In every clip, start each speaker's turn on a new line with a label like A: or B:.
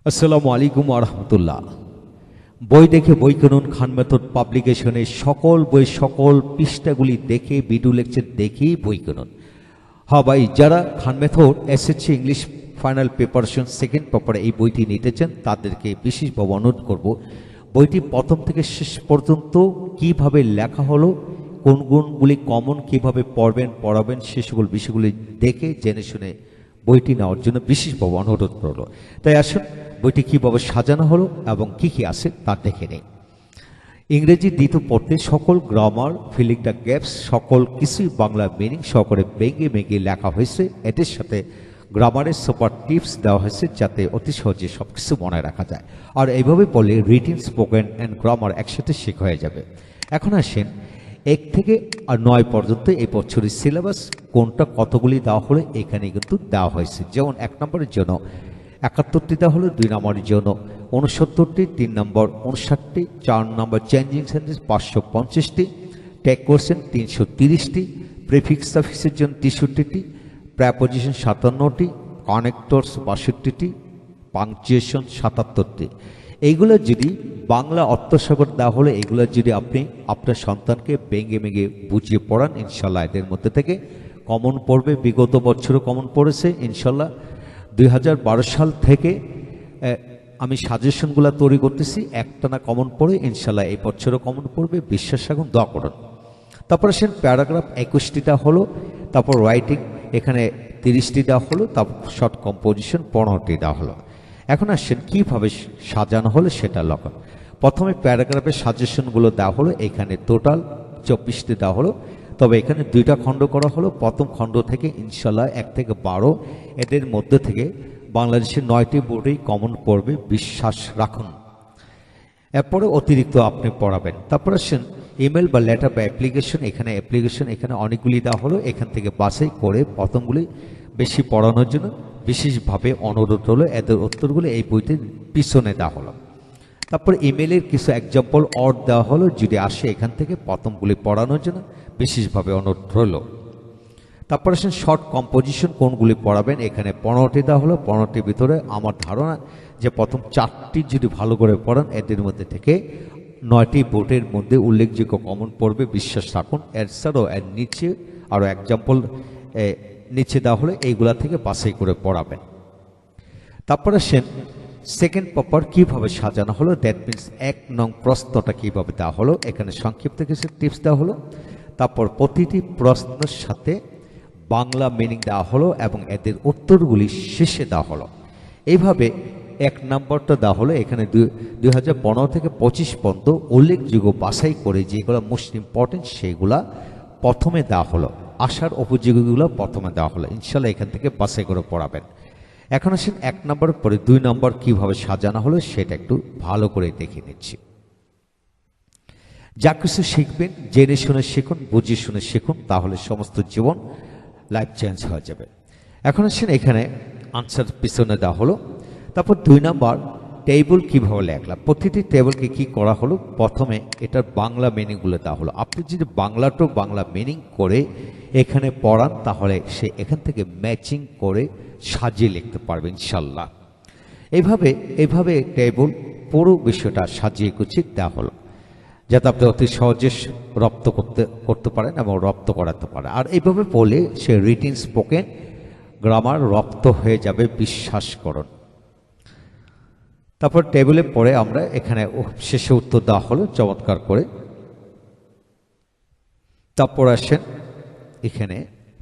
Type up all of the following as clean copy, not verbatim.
A: আসসালামু আলাইকুম ওয়া রাহমাতুল্লাহ। বই দেখে বই কিনুন খান মেথড পাবলিকেশনের সকল বই সকল পৃষ্ঠাগুলি দেখে ভিডিও লেকচার দেখেই বই কিনুন। হ্যাঁ ভাই, যারা Khan method SSC English final preparation second পেপারে এই বইটি নিতে চান তাদেরকে বিশেষভাবে অনুরোধ করব, বইটি প্রথম থেকে শেষ পর্যন্ত কিভাবে লেখা হলো, কোন গুণগুলি কমন, কিভাবে পড়াবেন সে সকল বিষয়গুলি দেখে জেনে শুনে বইটি নেওয়ার জন্য বিশেষভাবে অনুরোধ করলো। তাই আসুন বইটি কীভাবে সাজানো হলো এবং কি কি আছে তা দেখে নেই। ইংরেজি দ্বিতীয় পড়তে সকল গ্রামার, ফিলিং দ্য গ্যাপস সকল কিছুই বাংলা মিনিং সহকারে ভেঙে ভেঙে লেখা হয়েছে। এটির সাথে গ্রামারের সুপার টিপস দেওয়া হয়েছে যাতে অতি সহজে সব কিছু মনে রাখা যায়। আর এইভাবে পড়লে রিটিন, স্পোকেন অ্যান্ড গ্রামার একসাথে শেখা হয়ে যাবে। এখন আসেন 1 থেকে 9 পর্যন্ত এই বছরের সিলেবাস কোনটা কতগুলি দেওয়া হলো এখানে কিন্তু দেওয়া হয়েছে। যেমন 1 নম্বরের জন্য 71টি দেওয়া হলো, 2 নম্বরের জন্য 69টি, 3 নম্বর 59টি, 4 নম্বর চেঞ্জিং সেন্টেন্স 550টি, ট্যাগ কোশ্চেন 330টি, প্রিফিক্স সাফিক্সের জন্য 63টি, প্রেপোজিশন 57টি, কানেক্টরস 62টি, পাংচুয়েশন 77টি। এইগুলো যদি বাংলা অর্থসাগর দেওয়া হলে এগুলো যদি আপনি আপনার সন্তানকে ভেঙে ভেঙে বুঝিয়ে পড়ান, ইনশাল্লাহ এদের মধ্যে থেকে কমন পড়বে। বিগত বছরও কমন পড়েছে ইনশাল্লাহ। 2012 সাল থেকে আমি সাজেশনগুলো তৈরি করতেছি, একটানা কমন পড়ে ইনশাল্লাহ এই বছরও কমন পড়বে, বিশ্বাস রাখুন, দোয়া করুন। তারপর আসেন প্যারাগ্রাফ 21টিটা হলো, তারপর রাইটিং এখানে 30টি দেওয়া হলো, তারপর শর্ট কম্পোজিশন 15টি দেওয়া হলো। এখন আসছেন কীভাবে সাজানো হলো সেটা লক্ষণ। প্রথমে প্যারাগ্রাফের সাজেশনগুলো দেওয়া হলো, এখানে টোটাল 24টি দেওয়া হলো, তবে এখানে 2টা খণ্ড করা হলো। প্রথম খণ্ড থেকে ইনশাল্লাহ 1 থেকে 12 এদের মধ্যে থেকে বাংলাদেশের 9টি বোর্ডেই কমন পড়বে, বিশ্বাস রাখুন। এরপরে অতিরিক্ত আপনি পড়াবেন। তারপর আসেন ইমেল বা লেটার বা অ্যাপ্লিকেশন, এখানে অনেকগুলি দেওয়া হলো, এখান থেকে বাছাই করে প্রথমগুলি বেশি পড়ানোর জন্য বিশেষভাবে অনুরোধ হলো। এদের উত্তরগুলো এই বইতে পিছনে দেওয়া হলো। তারপর ইমেলের কিছু এক্সাম্পল অর্ড দেওয়া হলো, যদি আসে এখান থেকে প্রথমগুলি পড়ানোর জন্য বিশেষভাবে অনুরোধ হলো। তারপর আসেন শর্ট কম্পোজিশন কোনগুলি পড়াবেন, এখানে 15টি দেওয়া হলো। 15টির ভিতরে আমার ধারণা যে প্রথম 4টি যদি ভালো করে পড়ান এদের মধ্যে থেকে 9টি বোর্ডের মধ্যে উল্লেখযোগ্য কমন পড়বে, বিশ্বাস রাখুন। এছাড়াও এর নিচে আরও এক্সাম্পল নিচে দেওয়া হলো, এইগুলা থেকে বাছাই করে পড়াবেন। তারপর আসেন সেকেন্ড পেপার কীভাবে সাজানো হলো, দ্যাট মিনস 1 নং প্রশ্নটা কীভাবে দেওয়া হলো, এখানে সংক্ষিপ্ত কিছু টিপস দেওয়া হলো। তারপর প্রতিটি প্রশ্নের সাথে বাংলা মিনিং দেওয়া হলো এবং এদের উত্তরগুলি শেষে দেওয়া হলো। এইভাবে 1 নম্বরটা দেওয়া হলো, এখানে 2015 থেকে 25 পর্যন্ত উল্লেখযোগ্য বাছাই করে যেগুলো মোস্ট ইম্পর্টেন্ট সেগুলা প্রথমে দেওয়া হলো, আসার উপযোগীগুলো প্রথমে দেওয়া হলো। ইনশাল্লাহ এখান থেকে বাছাই করে পড়াবেন। এখন আসেন 1 নম্বরের পরে 2 নম্বর কীভাবে সাজানো হলো সেটা একটু ভালো করে দেখে নিচ্ছি। যা কিছু শিখবেন জেনে শুনে শিখুন, বুঝে শুনে শিখুন, তাহলে সমস্ত জীবন লাইফ চেঞ্জ হয়ে যাবে। এখন আসেন এখানে আনসার পিছনে দেওয়া হলো। তারপর 2 নম্বর টেবিল কীভাবে লেখলাম, প্রতিটি টেবিলকে কি করা হলো, প্রথমে এটার বাংলা মিনিংগুলো দেওয়া হলো। আপনি যদি বাংলাটাও বাংলা মিনিং করে এখানে পড়ান তাহলে সে এখান থেকে ম্যাচিং করে সাজিয়ে লিখতে পারবে ইনশাল্লাহ। এইভাবে টেবিল পুরো বিষয়টা সাজিয়ে গুছিয়ে দেওয়া হলো যাতে আপনি অতি সহজে রপ্ত করতে পারেন এবং রপ্ত করাতে পারেন। আর এইভাবে পড়লে সে রিটিন, স্পোকেন, গ্রামার রপ্ত হয়ে যাবে, বিশ্বাস করুন। তারপর টেবিলে পড়ে আমরা এখানে শেষে উত্তর দেওয়া হলো চমৎকার করে। তারপর আসেন এখানে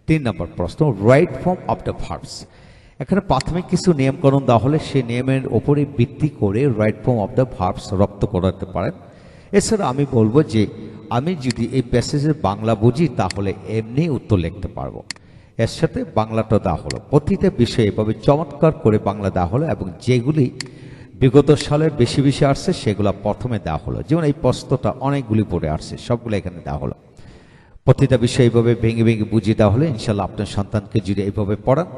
A: 3 নম্বর প্রশ্ন, right form of the verbs. এখানে প্রাথমিক কিছু নিয়মকানুন দেওয়া হলে সেই নিয়মের ওপরে ভিত্তি করে right form of the verbs রপ্ত করাতে পারেন। এছাড়া আমি বলবো যে আমি যদি এই প্যাসেজের বাংলা বুঝি তাহলে এমনি উত্তর লিখতে পারবো। এর সাথে বাংলাটা দেওয়া হলো, প্রতিটা বিষয়ে এভাবে চমৎকার করে বাংলা দেওয়া হলো এবং যেগুলি বিগত সালের বেশি বেশি আসছে সেগুলো প্রথমে দেওয়া হলো। যেমন এই প্রশ্নটা অনেকগুলি পড়ে আসছে, সবগুলো এখানে দেওয়া হলো। প্রতিটা বিষয় এইভাবে ভেঙে ভেঙে বুঝিয়ে দেওয়া হলে ইনশাল্লাহ আপনার সন্তানকে যদি এইভাবে পড়ান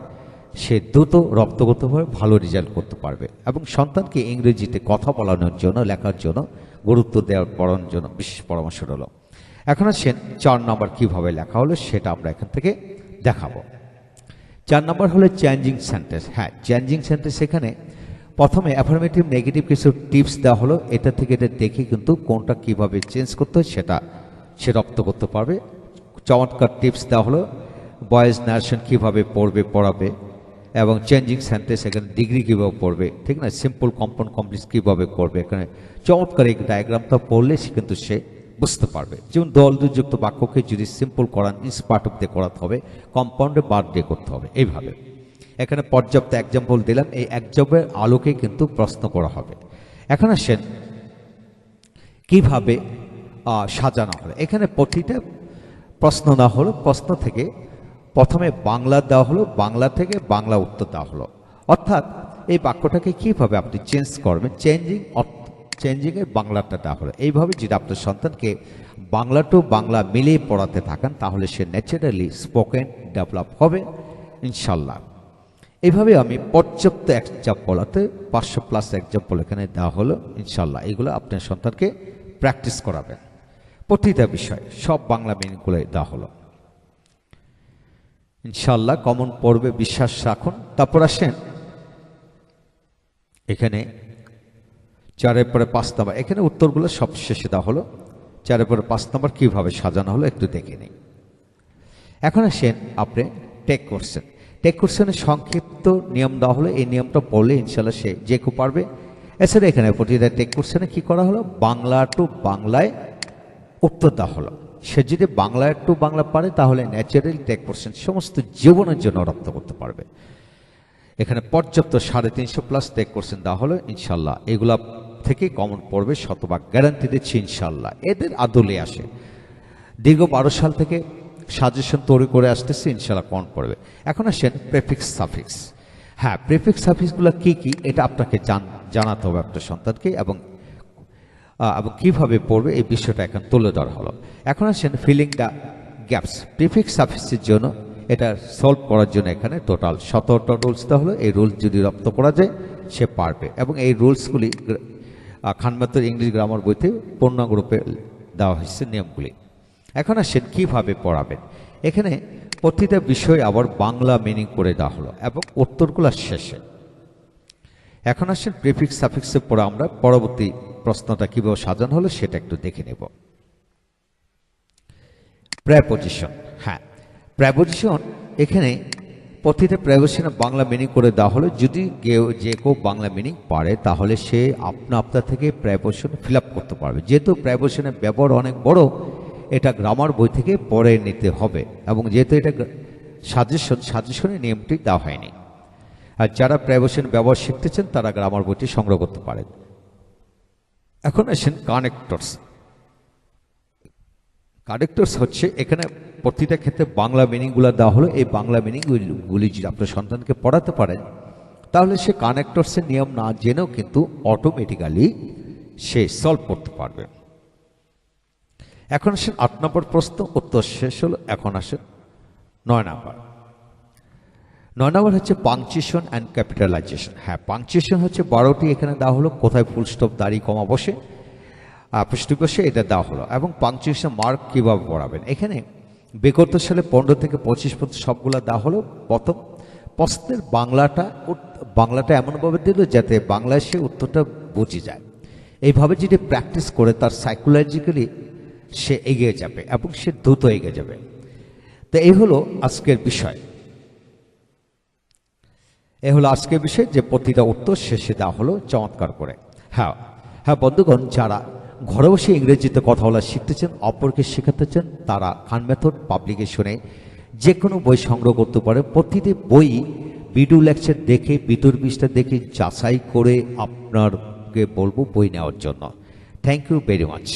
A: সে দ্রুত রপ্তগতভাবে ভালো রেজাল্ট করতে পারবে এবং সন্তানকে ইংরেজিতে কথা বলানোর জন্য, লেখার জন্য গুরুত্ব দেওয়ার পড়ানোর জন্য বিশেষ পরামর্শ হলো। এখন আসেন 4 নম্বর কীভাবে লেখা হলো সেটা আমরা এখান থেকে দেখাবো। 4 নম্বর হলো চেঞ্জিং সেন্টেন্স। হ্যাঁ, চেঞ্জিং সেন্টেন্স এখানে প্রথমে অ্যাফার্মেটিভ নেগেটিভ কিছু টিপস দেওয়া হলো, এটা থেকে এটা দেখে কিন্তু কোনটা কিভাবে চেঞ্জ করতে হয় সে রপ্ত করতে পারবে। চমৎকার টিপস দেওয়া হলো, ভয়েস ন্যারেশন কীভাবে পড়াবে, এবং চেঞ্জিং সেন্টেন্স এখানে ডিগ্রি কীভাবে পড়বে, ঠিক না, সিম্পল কম্পাউন্ড কমপ্লেক্স কীভাবে করবে। এখানে চমৎকার এই ডায়াগ্রামটা পড়লে কিন্তু সে বুঝতে পারবে। যেমন দলযুক্ত বাক্যকে যদি সিম্পল করান, ইন্সপার্ট অফ দিয়ে করাতে হবে, কম্পাউন্ডে বার দিয়ে করতে হবে। এইভাবে এখানে পর্যাপ্ত এক্সাম্পল দিলাম, এই এক্সাম্পলের আলোকে কিন্তু প্রশ্ন করা হবে। এখন আসেন কিভাবে সাজানো হলো। এখানে প্রতিটা প্রশ্ন না হলো, প্রশ্ন থেকে প্রথমে বাংলা দেওয়া হলো, বাংলা থেকে বাংলা উত্তর দেওয়া হলো। অর্থাৎ এই বাক্যটাকে কিভাবে আপনি চেঞ্জ করবেন, চেঞ্জিংয়ের বাংলাটা দেওয়া হলো। এইভাবে যদি আপনার সন্তানকে বাংলা টু বাংলা মিলিয়ে পড়াতে থাকেন, তাহলে সে ন্যাচারালি স্পোকেন ডেভেলপ হবে ইনশাল্লাহ। এইভাবে আমি পর্যাপ্ত এক্সাম্পল, অর্থাৎ 500+ এক্সাম্পল এখানে দেওয়া হলো ইনশাল্লাহ। এগুলো আপনার সন্তানকে প্র্যাকটিস করাবেন। প্রতিটা বিষয় সব বাংলা মিনিংগুলো দেওয়া হলো ইনশাল্লাহ। কমন পড়বে বিশ্বাস রাখুন। তারপর আসেন এখানে 4-এর পরে 5 নম্বর, এখানে উত্তরগুলো সব শেষে দেওয়া হলো। 4-এর পরে 5 নম্বর কীভাবে সাজানো হলো একটু দেখে নিই। এখন আসেন আপনি টেক কোশ্চেন। টেক কোশ্চেনের সংক্ষিপ্ত নিয়ম দেওয়া হলো, এই নিয়মটা পড়লে ইনশাল্লাহ সে যে কেউ পারবে। এছাড়া এখানে প্রতিটা টেক কোশ্চেনে কী করা হলো, বাংলা টু বাংলায় উত্তর দেওয়া হলো। সে যদি বাংলা টু বাংলা পারে, তাহলে ন্যাচারাল টেক কোশ্চেন সমস্ত জীবনের জন্য রপ্ত করতে পারবে। এখানে পর্যাপ্ত 350+ টেক কোশ্চেন দেওয়া হলো ইনশাল্লাহ। এগুলা থেকে কমন পড়বে, শতভাগ গ্যারান্টি দিচ্ছি ইনশাল্লাহ। এদের আদলে আসে দীর্ঘ 12 সাল থেকে সাজেশন তৈরি করে আসতেছে, ইনশাল্লাহ কমন পড়বে। এখন আসেন প্রেফিক্স সাফিক্স। হ্যাঁ, প্রেফিক্স সাফিক্সগুলো কী কী এটা আপনাকে জানাতে হবে আপনার সন্তানকে, এবং কীভাবে পড়বে এই বিষয়টা এখন তুলে ধরা হলো। এখন আসেন ফিলিং দ্য গ্যাপস। প্রিফিক্স সাফিক্সের জন্য এটা সলভ করার জন্য এখানে টোটাল 17টা রুলস দেওয়া হলো। এই রুলস যদি রপ্ত করা যায় সে পারবে, এবং এই রুলসগুলি খান মেথড ইংলিশ গ্রামার বইতে পূর্ণাঙ্গ রূপে দেওয়া হয়েছে নিয়মগুলি। এখন আসেন কীভাবে পড়াবেন। এখানে প্রতিটা বিষয় আবার বাংলা মিনিং করে দেওয়া হলো, এবং উত্তরগুলো শেষে। এখন আসেন প্রিফিক্স সাফিক্সের পরে আমরা পরবর্তী প্রশ্নটা কীভাবে সাজানো হলো সেটা একটু দেখে নেব। প্রেপোজিশন। হ্যাঁ, প্রেপোজিশন এখানে প্রতিটা প্রেপোজিশনে বাংলা মিনিং করে দেওয়া হলো। যদি যে কেউ বাংলা মিনিং পারে, তাহলে সে আপনার থেকে প্রেপোজিশন ফিল আপ করতে পারবে। যেহেতু প্রেপোজিশনের ব্যবহার অনেক বড়, এটা গ্রামার বই থেকে পড়ে নিতে হবে, এবং যেহেতু এটা সাজেশনের নিয়মটি দেওয়া হয়নি। আর যারা প্রেপোজিশন ব্যবহার শিখতেছেন তারা গ্রামার বইটি সংগ্রহ করতে পারেন। এখন আসেন কানেক্টরস। কানেক্টরস হচ্ছে এখানে প্রতিটা ক্ষেত্রে বাংলা মিনিংগুলো দেওয়া হলো। এই বাংলা মিনিংগুলি যদি আপনার সন্তানকে পড়াতে পারেন, তাহলে সে কানেক্টরসের নিয়ম না জেনেও কিন্তু অটোমেটিক্যালি সে সলভ করতে পারবে। এখন আসেন 8 নম্বর প্রশ্ন, উত্তর শেষ হলো। এখন আসেন 9 নম্বর। 9 নম্বর হচ্ছে পাংচুয়েশন অ্যান্ড ক্যাপিটালাইজেশন। হ্যাঁ, পাংচুয়েশন হচ্ছে 12টি এখানে দেওয়া হলো, কোথায় ফুল স্টপ, দাড়ি, কমা বসে, পৃষ্ঠ বসে, এটা দেওয়া হলো। এবং পাংচুয়েশন মার্ক কীভাবে পড়াবেন, এখানে বিগত সালে 15 থেকে 25% সবগুলো দেওয়া হলো। প্রথম প্রশ্নের বাংলাটা এমনভাবে দিল যাতে বাংলায় সে উত্তরটা বুঝে যায়। এইভাবে যদি প্র্যাকটিস করে, তার সাইকোলজিক্যালি সে এগিয়ে যাবে এবং সে দ্রুত এগিয়ে যাবে। তো এই হলো আজকের বিষয়। যে প্রতিটা উত্তর শেষে দেওয়া হলো চমৎকার করে। হ্যাঁ বন্ধুগণ, যারা ঘরে বসে ইংরেজিতে কথা বলা শিখতেছেন, অপরকে শেখাতে চান, তারা খান মেথড পাবলিকেশনে যে কোনো বই সংগ্রহ করতে পারে। প্রতিটি বই ভিডিও লেকচার দেখে, ভিতর পৃষ্ঠা দেখে যাচাই করে আপনাকে বলবো বই নেওয়ার জন্য। Thank you very much.